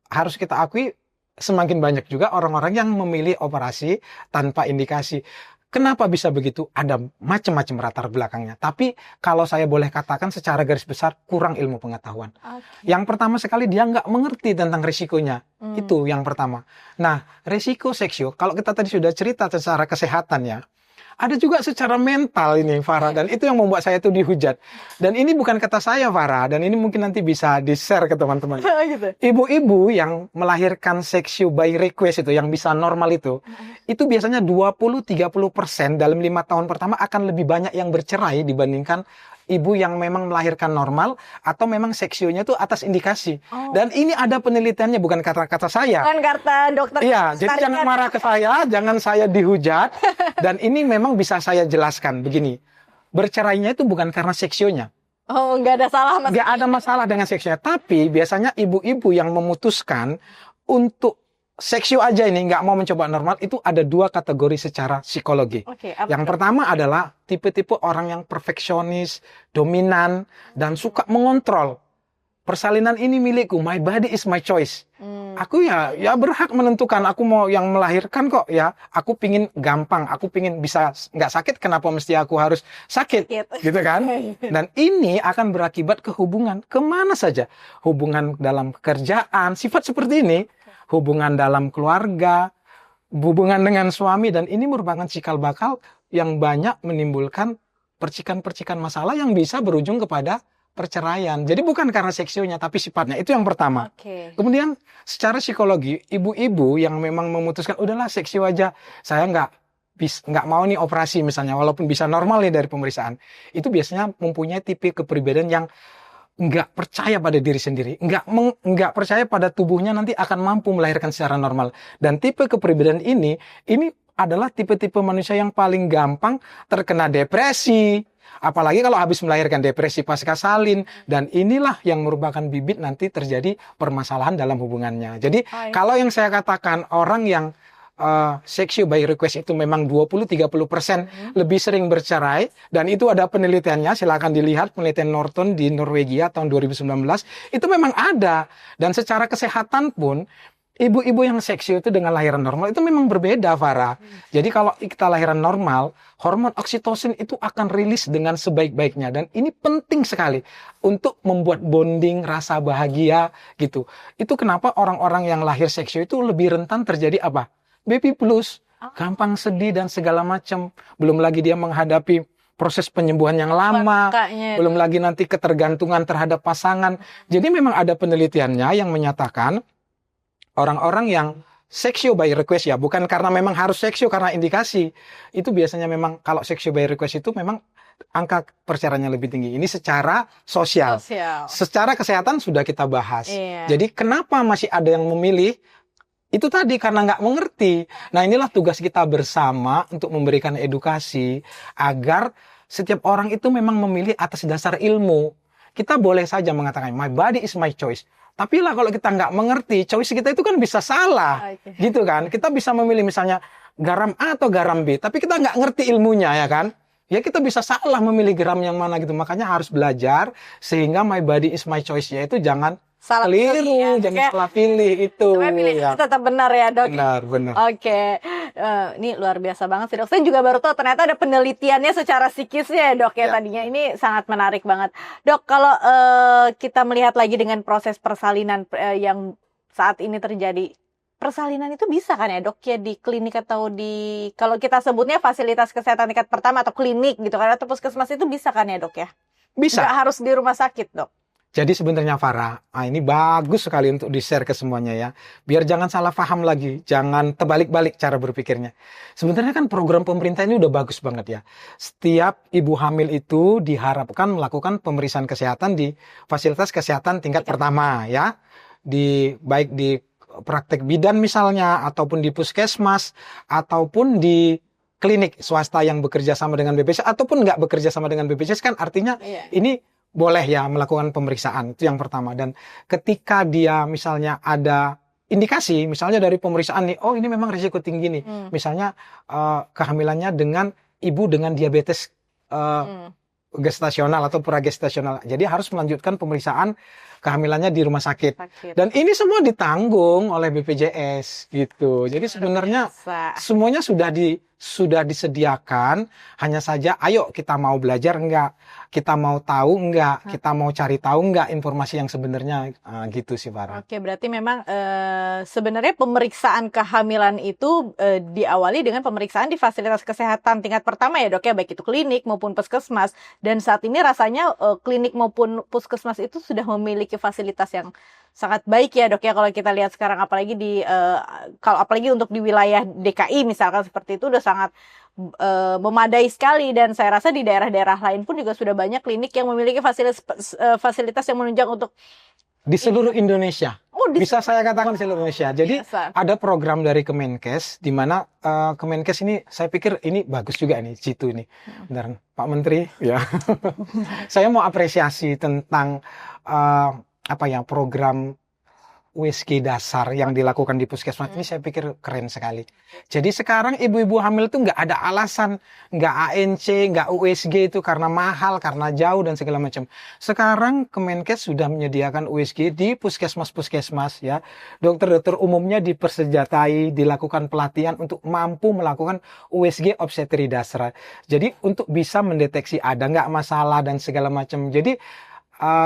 harus kita akui semakin banyak juga orang-orang yang memilih operasi tanpa indikasi. Kenapa bisa begitu? Ada macam-macam latar belakangnya. Tapi kalau saya boleh katakan secara garis besar kurang ilmu pengetahuan. Okay. Yang pertama sekali dia nggak mengerti tentang risikonya. Itu yang pertama. Nah, risiko seksio, kalau kita tadi sudah cerita secara kesehatan ya, ada juga secara mental ini Farah, dan itu yang membuat saya tuh dihujat. Dan ini bukan kata saya Farah, dan ini mungkin nanti bisa di-share ke teman-teman. Gitu. Ibu-ibu yang melahirkan seksio by request itu, yang bisa normal itu biasanya 20-30% dalam 5 tahun pertama akan lebih banyak yang bercerai dibandingkan ibu yang memang melahirkan normal atau memang seksionya itu atas indikasi. Dan ini ada penelitiannya, bukan kata-kata saya. Bukan kata dokter. Iya, jadi jangan marah ke saya, jangan saya dihujat. Dan ini memang bisa saya jelaskan begini. Bercerainya itu bukan karena seksionya. Oh, nggak ada salah mas. Nggak ada masalah dengan seksionya. Tapi biasanya ibu-ibu yang memutuskan untuk seksio aja ini nggak mau mencoba normal, itu ada 2 kategori secara psikologi. Yang pertama adalah tipe-tipe orang yang perfeksionis, dominan, dan suka mengontrol. Persalinan ini milikku, my body is my choice. Aku ya berhak menentukan, aku mau yang melahirkan kok ya. Aku pingin gampang, aku pingin bisa nggak sakit, kenapa mesti aku harus sakit. Gitu kan? Dan ini akan berakibat ke hubungan, kemana saja. Hubungan dalam pekerjaan, sifat seperti ini. Hubungan dalam keluarga, hubungan dengan suami, dan ini merupakan cikal bakal yang banyak menimbulkan percikan-percikan masalah yang bisa berujung kepada perceraian. Jadi bukan karena seksionya, tapi sifatnya. Itu yang pertama. Kemudian secara psikologi, ibu-ibu yang memang memutuskan, udahlah seksio aja, saya nggak mau nih operasi misalnya, walaupun bisa normal nih dari pemeriksaan, itu biasanya mempunyai tipe kepribadian yang nggak percaya pada diri sendiri, nggak percaya pada tubuhnya nanti akan mampu melahirkan secara normal. Dan tipe kepribadian ini adalah tipe-tipe manusia yang paling gampang terkena depresi, apalagi kalau habis melahirkan, depresi pasca salin, dan inilah yang merupakan bibit nanti terjadi permasalahan dalam hubungannya. Jadi kalau yang saya katakan orang yang seksio by request itu memang 20-30% lebih sering bercerai, dan itu ada penelitiannya, silakan dilihat penelitian Norton di Norwegia tahun 2019, itu memang ada. Dan secara kesehatan pun ibu-ibu yang seksio itu dengan lahiran normal itu memang berbeda, Farah. Jadi kalau kita lahiran normal, hormon oksitosin itu akan rilis dengan sebaik-baiknya, dan ini penting sekali untuk membuat bonding, rasa bahagia gitu. Itu kenapa orang-orang yang lahir seksio itu lebih rentan terjadi apa? Baby blues, gampang sedih dan segala macam. Belum lagi dia menghadapi proses penyembuhan yang lama, belum lagi nanti ketergantungan terhadap pasangan. Jadi memang ada penelitiannya yang menyatakan orang-orang yang seksio by request ya, bukan karena memang harus seksio karena indikasi. Itu biasanya memang kalau seksio by request itu memang angka perceraiannya lebih tinggi. Ini secara sosial. Secara kesehatan sudah kita bahas. Jadi kenapa masih ada yang memilih? Itu tadi karena nggak mengerti. Nah, inilah tugas kita bersama untuk memberikan edukasi agar setiap orang itu memang memilih atas dasar ilmu. Kita boleh saja mengatakan my body is my choice. Tapi lah kalau kita nggak mengerti, choice kita itu kan bisa salah. Gitu kan. Kita bisa memilih misalnya garam A atau garam B, tapi kita nggak ngerti ilmunya ya kan. Ya kita bisa salah memilih garam yang mana gitu. Makanya harus belajar sehingga my body is my choice, yaitu jangan salah keliru, jangan salah pilih itu. Pilih ya. tetap benar ya dok. Benar. Oke, ini luar biasa banget sih dok. Saya juga baru tahu ternyata ada penelitiannya secara psikisnya ya dok ya. Tadinya ini sangat menarik banget. Dok, kalau kita melihat lagi dengan proses persalinan yang saat ini terjadi, persalinan itu bisa kan ya dok ya di klinik atau di, kalau kita sebutnya fasilitas kesehatan tingkat pertama atau klinik gitu kan, atau puskesmas itu bisa kan ya dok ya? Bisa. Nggak harus di rumah sakit dok? Jadi sebenarnya Farah, ini bagus sekali untuk di-share ke semuanya ya. Biar jangan salah paham lagi, jangan terbalik-balik cara berpikirnya. Sebenarnya kan program pemerintah ini udah bagus banget ya. Setiap ibu hamil itu diharapkan melakukan pemeriksaan kesehatan di fasilitas kesehatan tingkat pertama ya. Baik di praktek bidan misalnya, ataupun di puskesmas, ataupun di klinik swasta yang bekerja sama dengan BPJS, ataupun nggak bekerja sama dengan BPJS, kan artinya ini boleh ya melakukan pemeriksaan, itu yang pertama. Dan ketika dia misalnya ada indikasi, misalnya dari pemeriksaan nih, oh ini memang risiko tinggi nih, misalnya kehamilannya dengan ibu dengan diabetes gestasional atau pragestasional, jadi harus melanjutkan pemeriksaan kehamilannya di rumah sakit. Dan ini semua ditanggung oleh BPJS gitu. Jadi sebenarnya semuanya sudah disediakan, hanya saja ayo kita mau belajar enggak, kita mau tahu enggak, kita mau cari tahu enggak informasi yang sebenarnya, gitu sih Farah. Oke, berarti memang sebenarnya pemeriksaan kehamilan itu diawali dengan pemeriksaan di fasilitas kesehatan tingkat pertama ya dok ya, baik itu klinik maupun puskesmas. Dan saat ini rasanya klinik maupun puskesmas itu sudah memiliki fasilitas yang sangat baik ya dok ya, kalau kita lihat sekarang, apalagi apalagi untuk di wilayah DKI misalkan seperti itu udah sangat memadai sekali. Dan saya rasa di daerah-daerah lain pun juga sudah banyak klinik yang memiliki fasilitas yang menunjang untuk di seluruh Indonesia. Bisa saya katakan di seluruh Indonesia. Jadi ada program dari Kemenkes di mana Kemenkes ini saya pikir ini bagus juga nih situ ini. Benar, Pak Menteri ya. Saya mau apresiasi tentang program USG dasar yang dilakukan di puskesmas ini, saya pikir keren sekali. Jadi sekarang ibu-ibu hamil itu nggak ada alasan, nggak ANC, nggak USG itu karena mahal, karena jauh dan segala macam. Sekarang Kemenkes sudah menyediakan USG di puskesmas-puskesmas ya. Dokter-dokter umumnya dipersenjatai, dilakukan pelatihan untuk mampu melakukan USG obstetri dasar. Jadi untuk bisa mendeteksi ada nggak masalah dan segala macam. Jadi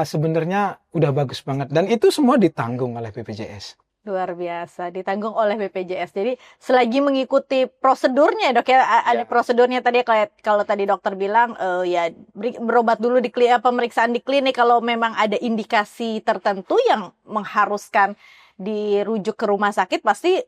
sebenarnya udah bagus banget, dan itu semua ditanggung oleh BPJS. Luar biasa, ditanggung oleh BPJS. Jadi selagi mengikuti prosedurnya dok ya, ada prosedurnya tadi kalau tadi dokter bilang berobat dulu di pemeriksaan di klinik, kalau memang ada indikasi tertentu yang mengharuskan dirujuk ke rumah sakit, pasti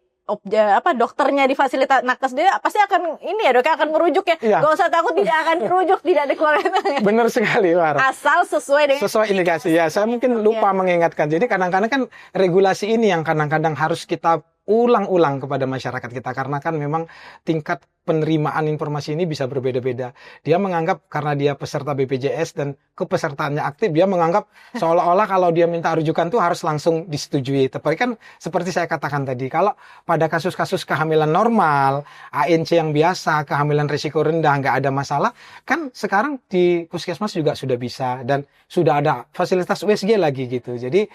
dokternya di fasilitas nakes dia pasti akan ini ya dok, akan merujuk ya. Gak usah takut, tidak akan dirujuk, tidak dikeluarkan. Benar sekali, Farah. Asal sesuai indikasi ya. Saya mungkin lupa mengingatkan. Jadi kadang-kadang kan regulasi ini yang kadang-kadang harus kita ulang-ulang kepada masyarakat kita, karena kan memang tingkat penerimaan informasi ini bisa berbeda-beda. Dia menganggap karena dia peserta BPJS dan kepesertaannya aktif, dia menganggap seolah-olah kalau dia minta rujukan tuh harus langsung disetujui. Tapi kan seperti saya katakan tadi, kalau pada kasus-kasus kehamilan normal, ANC yang biasa, kehamilan risiko rendah, nggak ada masalah, kan sekarang di puskesmas juga sudah bisa, dan sudah ada fasilitas USG lagi gitu. Jadi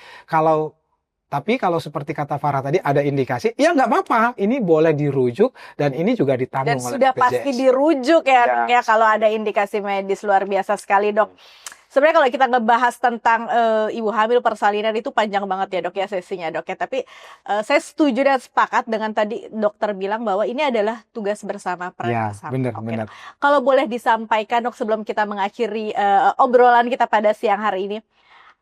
tapi kalau seperti kata Farah tadi ada indikasi, ya nggak apa-apa, ini boleh dirujuk dan ini juga ditanggung oleh BPJS. Dan sudah pasti dirujuk ya kalau ada indikasi medis. Luar biasa sekali dok. Sebenarnya kalau kita ngebahas tentang ibu hamil persalinan itu panjang banget ya dok ya sesinya dok ya. Tapi saya setuju dan sepakat dengan tadi dokter bilang bahwa ini adalah tugas bersama bersama. Benar. Kalau boleh disampaikan dok sebelum kita mengakhiri obrolan kita pada siang hari ini,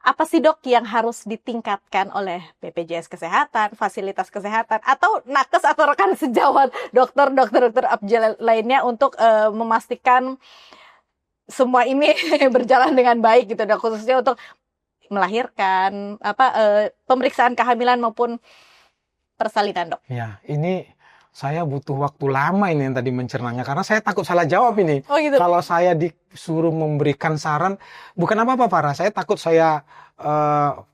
apa sih dok yang harus ditingkatkan oleh BPJS Kesehatan, fasilitas kesehatan, atau nakes atau rekan sejawat dokter abjad lainnya untuk memastikan semua ini berjalan dengan baik gitu dok, khususnya untuk melahirkan, pemeriksaan kehamilan maupun persalinan dok? Ya, ini saya butuh waktu lama ini yang tadi mencernanya, karena saya takut salah jawab ini. Oh, gitu. Kalau saya disuruh memberikan saran, bukan apa-apa Farah, saya takut saya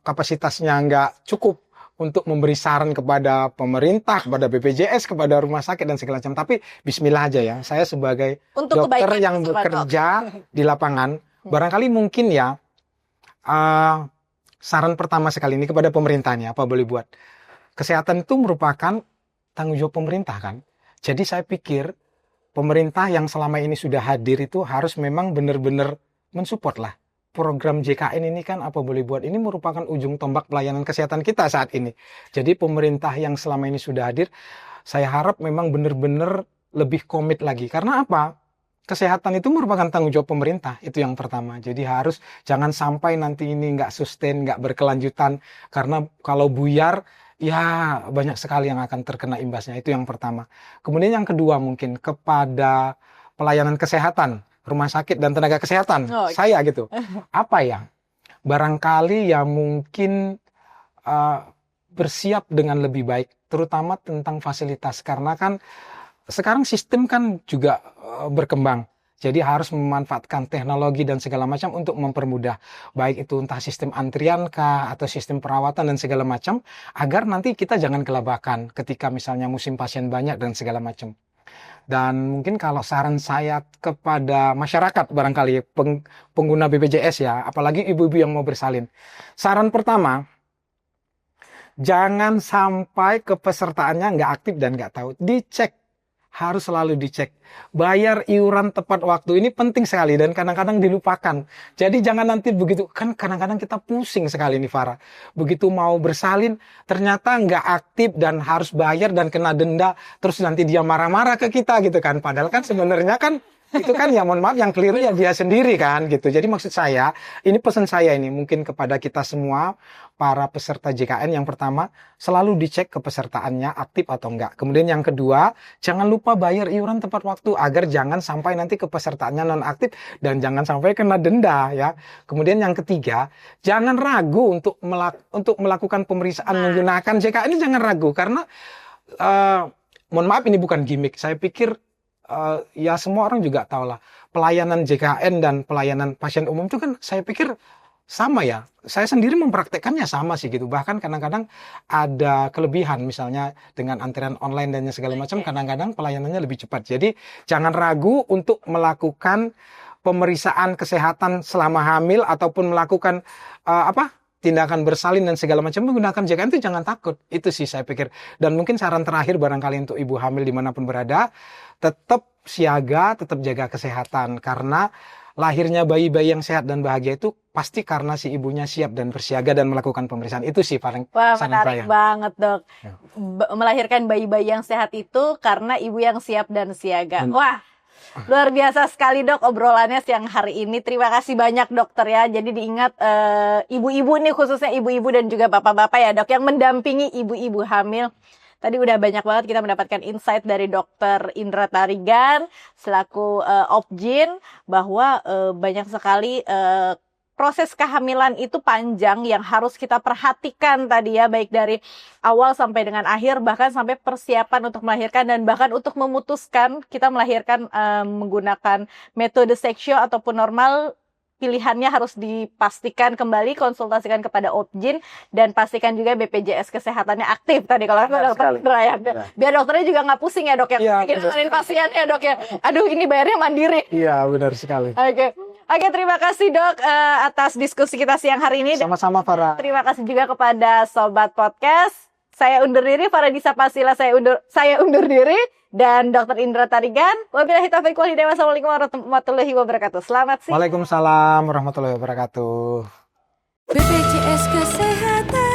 kapasitasnya nggak cukup untuk memberi saran kepada pemerintah, kepada BPJS, kepada rumah sakit dan segala macam. Tapi bismillah aja ya, saya sebagai dokter yang bekerja di lapangan, barangkali mungkin ya saran pertama sekali ini kepada pemerintahnya, apa boleh buat. Kesehatan itu merupakan tanggung jawab pemerintah kan. Jadi saya pikir pemerintah yang selama ini sudah hadir itu harus memang benar-benar mensupport lah. Program JKN ini kan apa boleh buat, ini merupakan ujung tombak pelayanan kesehatan kita saat ini. Jadi pemerintah yang selama ini sudah hadir, saya harap memang benar-benar lebih komit lagi. Karena apa? kesehatan itu merupakan tanggung jawab pemerintah, itu yang pertama. Jadi harus jangan sampai nanti ini nggak sustain, nggak berkelanjutan, karena kalau buyar, ya banyak sekali yang akan terkena imbasnya, itu yang pertama. Kemudian yang kedua mungkin kepada pelayanan kesehatan, rumah sakit dan tenaga kesehatan, Oh, saya gitu. Apa ya? Barangkali ya mungkin bersiap dengan lebih baik, terutama tentang fasilitas, karena kan sekarang sistem kan juga berkembang. Jadi harus memanfaatkan teknologi dan segala macam untuk mempermudah. Baik itu entah sistem antrian kah atau sistem perawatan dan segala macam. Agar nanti kita jangan kelabakan ketika misalnya musim pasien banyak dan segala macam. Dan mungkin kalau saran saya kepada masyarakat barangkali pengguna BPJS ya. Apalagi ibu-ibu yang mau bersalin. Saran pertama, jangan sampai kepesertaannya nggak aktif dan nggak tahu. Dicek. Harus selalu dicek. Bayar iuran tepat waktu ini penting sekali dan kadang-kadang dilupakan. Jadi jangan nanti begitu, kan kadang-kadang kita pusing sekali nih Farah. Begitu mau bersalin, ternyata nggak aktif dan harus bayar dan kena denda. Terus nanti dia marah-marah ke kita gitu kan. Padahal kan sebenarnya kan itu kan ya mohon maaf yang keliru ya dia sendiri kan gitu. Jadi maksud saya, ini pesan saya ini mungkin kepada kita semua para peserta JKN. Yang pertama, selalu dicek kepesertaannya aktif atau enggak. Kemudian yang kedua, jangan lupa bayar iuran tepat waktu agar jangan sampai nanti kepesertaannya non aktif dan jangan sampai kena denda ya. Kemudian yang ketiga, jangan ragu untuk melakukan pemeriksaan menggunakan JKN, ini jangan ragu karena mohon maaf ini bukan gimmick. Saya pikir ya semua orang juga tahu lah, pelayanan JKN dan pelayanan pasien umum itu kan saya pikir sama ya. Saya sendiri mempraktekkannya sama sih gitu. Bahkan kadang-kadang ada kelebihan misalnya dengan antrian online dan segala macam, kadang-kadang pelayanannya lebih cepat. Jadi jangan ragu untuk melakukan pemeriksaan kesehatan selama hamil ataupun melakukan tindakan bersalin dan segala macam menggunakan JKN itu jangan takut. Itu sih saya pikir. Dan mungkin saran terakhir barangkali untuk ibu hamil dimanapun berada, tetap siaga, tetap jaga kesehatan. Karena lahirnya bayi-bayi yang sehat dan bahagia itu pasti karena si ibunya siap dan bersiaga dan melakukan pemeriksaan. Itu sih paling saran menarik saya. banget dok. Ya. Melahirkan bayi-bayi yang sehat itu karena ibu yang siap dan siaga. Wah, luar biasa sekali dok obrolannya siang hari ini. Terima kasih banyak dokter ya. Jadi diingat ibu-ibu nih, khususnya ibu-ibu dan juga bapak-bapak ya dok, yang mendampingi ibu-ibu hamil. Tadi udah banyak banget kita mendapatkan insight dari Dokter Indra Tarigan selaku Opjin bahwa banyak sekali proses kehamilan itu panjang yang harus kita perhatikan tadi ya, baik dari awal sampai dengan akhir, bahkan sampai persiapan untuk melahirkan dan bahkan untuk memutuskan kita melahirkan menggunakan metode seksio ataupun normal. Pilihannya harus dipastikan kembali, konsultasikan kepada Opjin dan pastikan juga BPJS kesehatannya aktif tadi kalau dokter ya. Biar dokternya juga nggak pusing ya dok ya, bikin pasiennya dok ya. Aduh ini bayarnya mandiri. Iya benar sekali. Oke, terima kasih dok atas diskusi kita siang hari ini. Sama-sama Farah. Terima kasih juga kepada Sobat Podcast. Saya undur diri, Faradisa Pasila saya undur diri. Dan Dr. Indra Tarigan. Wabillahi taufiq wal hidayah. Wassalamualaikum warahmatullahi wabarakatuh. Selamat siang. Waalaikumsalam warahmatullahi wabarakatuh. BPJS Kesehatan.